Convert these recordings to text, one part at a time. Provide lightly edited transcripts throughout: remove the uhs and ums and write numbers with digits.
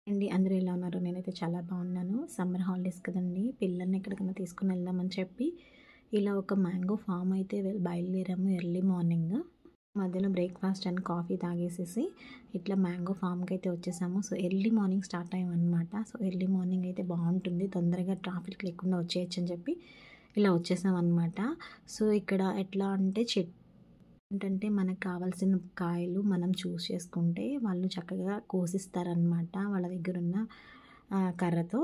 అండి అందరూ ఎలా ఉన్నారు? నేనైతే చాలా బాగున్నాను. సమ్మర్ హాలిడేస్ కదండి, పిల్లల్ని ఎక్కడికైనా తీసుకుని వెళ్దామని చెప్పి ఇలా ఒక మ్యాంగో ఫామ్ అయితే బయలుదేరాము ఎర్లీ మార్నింగ్. మధ్యలో బ్రేక్ఫాస్ట్ అండ్ కాఫీ తాగేసేసి ఇట్లా మ్యాంగో ఫామ్కి అయితే వచ్చేసాము. సో ఎర్లీ మార్నింగ్ స్టార్ట్ అయ్యామన్నమాట. సో ఎర్లీ మార్నింగ్ అయితే బాగుంటుంది, తొందరగా ట్రాఫిక్ లేకుండా వచ్చేయచ్చు అని చెప్పి ఇలా వచ్చేసామన్నమాట. సో ఇక్కడ ఎట్లా అంటే ఏంటంటే మనకు కావాల్సిన కాయలు మనం చూస్ చేసుకుంటే వాళ్ళు చక్కగా కోసిస్తారనమాట వాళ్ళ దగ్గర ఉన్న కర్రతో.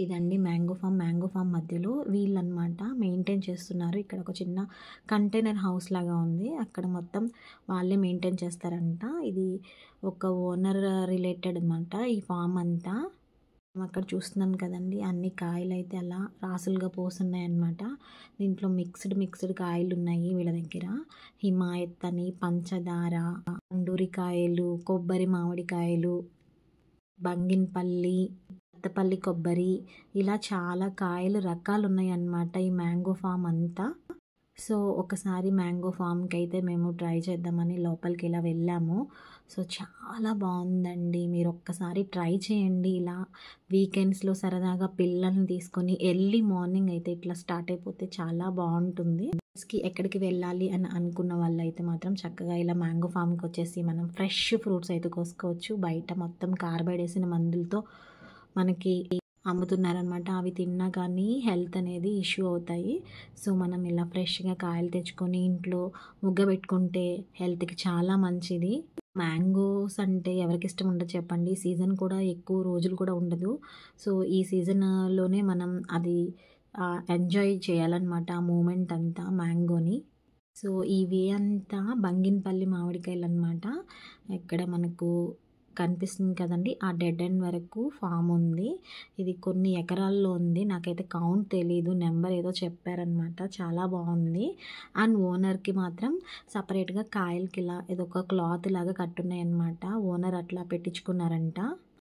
ఇదండి మ్యాంగో ఫామ్ మధ్యలో వీళ్ళనమాట మెయింటైన్ చేస్తున్నారు. ఇక్కడ ఒక చిన్న కంటైనర్ హౌస్ లాగా ఉంది, అక్కడ మొత్తం వాళ్ళే మెయింటైన్ చేస్తారంట. ఇది ఒక ఓనర్ రిలేటెడ్ అనమాట ఈ ఫామ్ అంతా. అక్కడ చూస్తున్నాం కదండి, అన్ని కాయలు అయితే అలా రాసులుగా పోస్తున్నాయి అన్నమాట. దీంట్లో మిక్స్డ్ కాయలు ఉన్నాయి వీళ్ళ దగ్గర. హిమాయత్ అని, పంచదార, అండూరి కాయలు, కొబ్బరి మామిడికాయలు, బంగినపల్లి, కొత్తపల్లి కొబ్బరి, ఇలా చాలా కాయలు రకాలు ఉన్నాయి అన్నమాట ఈ మ్యాంగో ఫామ్ అంతా. సో ఒకసారి మ్యాంగో ఫామ్కి అయితే మేము ట్రై చేద్దామని లోపలికి ఇలా వెళ్ళాము. సో చాలా బాగుందండి, మీరు ఒక్కసారి ట్రై చేయండి. ఇలా వీకెండ్స్లో సరదాగా పిల్లల్ని తీసుకొని ఎర్లీ మార్నింగ్ అయితే ఇట్లా స్టార్ట్ అయిపోతే చాలా బాగుంటుంది. ఎక్కడికి వెళ్ళాలి అని అనుకున్న వాళ్ళు అయితే మాత్రం చక్కగా ఇలా మ్యాంగో ఫామ్కి వచ్చేసి మనం ఫ్రెష్ ఫ్రూట్స్ అయితే కోసుకోవచ్చు. బయట మొత్తం కార్బైడ్ వేసిన మందులతో మనకి అమ్ముతున్నారనమాట. అవి తిన్నా కానీ హెల్త్ అనేది ఇష్యూ అవుతాయి. సో మనం ఇలా ఫ్రెష్గా కాయలు తెచ్చుకొని ఇంట్లో ముగ్గ పెట్టుకుంటే హెల్త్కి చాలా మంచిది. మ్యాంగోస్ అంటే ఎవరికి ఇష్టం ఉండదు చెప్పండి, సీజన్ కూడా ఎక్కువ రోజులు కూడా ఉండదు. సో ఈ సీజన్లోనే మనం అది ఎంజాయ్ చేయాలన్నమాట, ఆ మూమెంట్ అంతా మ్యాంగోని. సో ఇవి అంతా బంగినపల్లి మామిడికాయలు అనమాట. ఇక్కడ మనకు కనిపిస్తుంది కదండి, ఆ డెడ్ ఎండ్ వరకు ఫామ్ ఉంది. ఇది కొన్ని ఎకరాల్లో ఉంది, నాకైతే కౌంట్ తెలీదు, నెంబర్ ఏదో చెప్పారనమాట. చాలా బాగుంది. అండ్ ఓనర్కి మాత్రం సపరేట్గా కాయలకి ఇలా ఏదో ఒక క్లాత్ లాగా కట్టున్నాయి అనమాట. ఓనర్ అట్లా పెట్టించుకున్నారంట.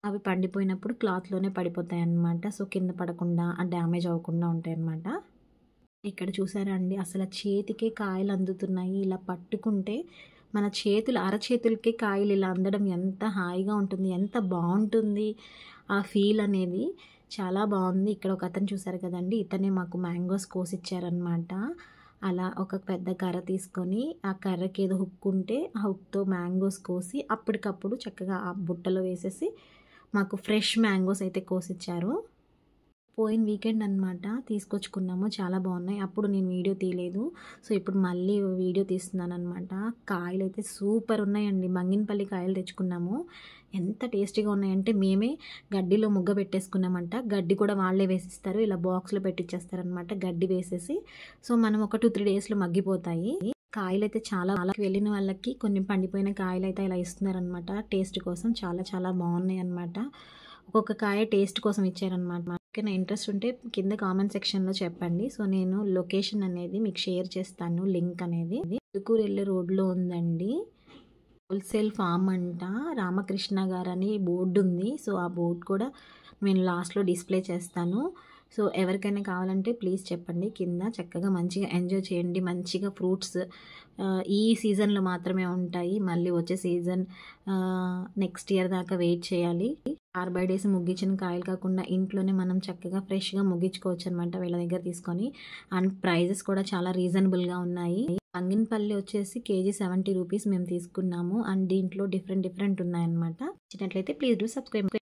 అవి పండిపోయినప్పుడు క్లాత్లోనే పడిపోతాయి అన్నమాట. సో కింద పడకుండా డ్యామేజ్ అవ్వకుండా ఉంటాయి అన్నమాట. ఇక్కడ చూసారా అండి, అసలు చేతికే కాయలు అందుతున్నాయి. ఇలా పట్టుకుంటే మన అరచేతులకే కాయలు ఇలా అందడం ఎంత హాయిగా ఉంటుంది, ఎంత బాగుంటుంది ఆ ఫీల్ అనేది. చాలా బాగుంది. ఇక్కడ ఒక అతను చూసారు కదండి, ఇతనే మాకు మ్యాంగోస్ కోసిచ్చారనమాట. అలా ఒక పెద్ద కర్ర తీసుకొని ఆ కర్రకి ఏదో హుక్ ఉంటే ఆ హుక్తో మ్యాంగోస్ కోసి అప్పటికప్పుడు చక్కగా ఆ బుట్టలో వేసేసి మాకు ఫ్రెష్ మ్యాంగోస్ అయితే కోసిచ్చారు. పోయిన వీకెండ్ అనమాట తీసుకొచ్చుకున్నాము, చాలా బాగున్నాయి. అప్పుడు నేను వీడియో తీయలేదు, సో ఇప్పుడు మళ్ళీ వీడియో తీస్తున్నాను అనమాట. కాయలు అయితే సూపర్ ఉన్నాయండి. బంగినపల్లి కాయలు తెచ్చుకున్నాము, ఎంత టేస్టీగా ఉన్నాయంటే మేమే గడ్డిలో ముగ్గ పెట్టేసుకున్నామంట. గడ్డి కూడా వాళ్ళే వేసిస్తారు, ఇలా బాక్స్లో పెట్టిచ్చేస్తారనమాట గడ్డి వేసేసి. సో మనం ఒక 2-3 డేస్లో మగ్గిపోతాయి. కాయలు అయితే చాలా వెళ్ళిన వాళ్ళకి కొన్ని పండిపోయిన కాయలు అయితే ఇలా ఇస్తున్నారనమాట టేస్ట్ కోసం. చాలా చాలా బాగున్నాయి అనమాట. ఒక్కొక్క కాయ టేస్ట్ కోసం ఇచ్చారనమాట. నా ఇంట్రెస్ట్ ఉంటే కింద కామెంట్ సెక్షన్లో చెప్పండి. సో నేను లొకేషన్ అనేది మీకు షేర్ చేస్తాను, లింక్ అనేది. మధుకూరు వెళ్ళే రోడ్లో ఉందండి. హోల్సేల్ ఫామ్ అంట, రామకృష్ణ గారు అని బోర్డు ఉంది. సో ఆ బోర్డు కూడా నేను లాస్ట్లో డిస్ప్లే చేస్తాను. సో ఎవరికైనా కావాలంటే ప్లీజ్ చెప్పండి కింద. చక్కగా మంచిగా ఎంజాయ్ చేయండి. మంచిగా ఫ్రూట్స్ ఈ సీజన్లో మాత్రమే ఉంటాయి, మళ్ళీ వచ్చే సీజన్ నెక్స్ట్ ఇయర్ దాకా వెయిట్ చేయాలి. కార్బైడ్ వేసి ముగ్గించిన కాయలు కాకుండా ఇంట్లోనే మనం చక్కగా ఫ్రెష్గా ముగ్గించుకోవచ్చు అనమాట వీళ్ళ దగ్గర తీసుకొని. అండ్ ప్రైజెస్ కూడా చాలా రీజనబుల్గా ఉన్నాయి. బంగినపల్లి వచ్చేసి కేజీ 70 రూపీస్ మేము తీసుకున్నాము. అండ్ దీంట్లో డిఫరెంట్ ఉన్నాయన్నమాట. నచ్చినట్లయితే ప్లీజ్ డూ సబ్స్క్రైబ్.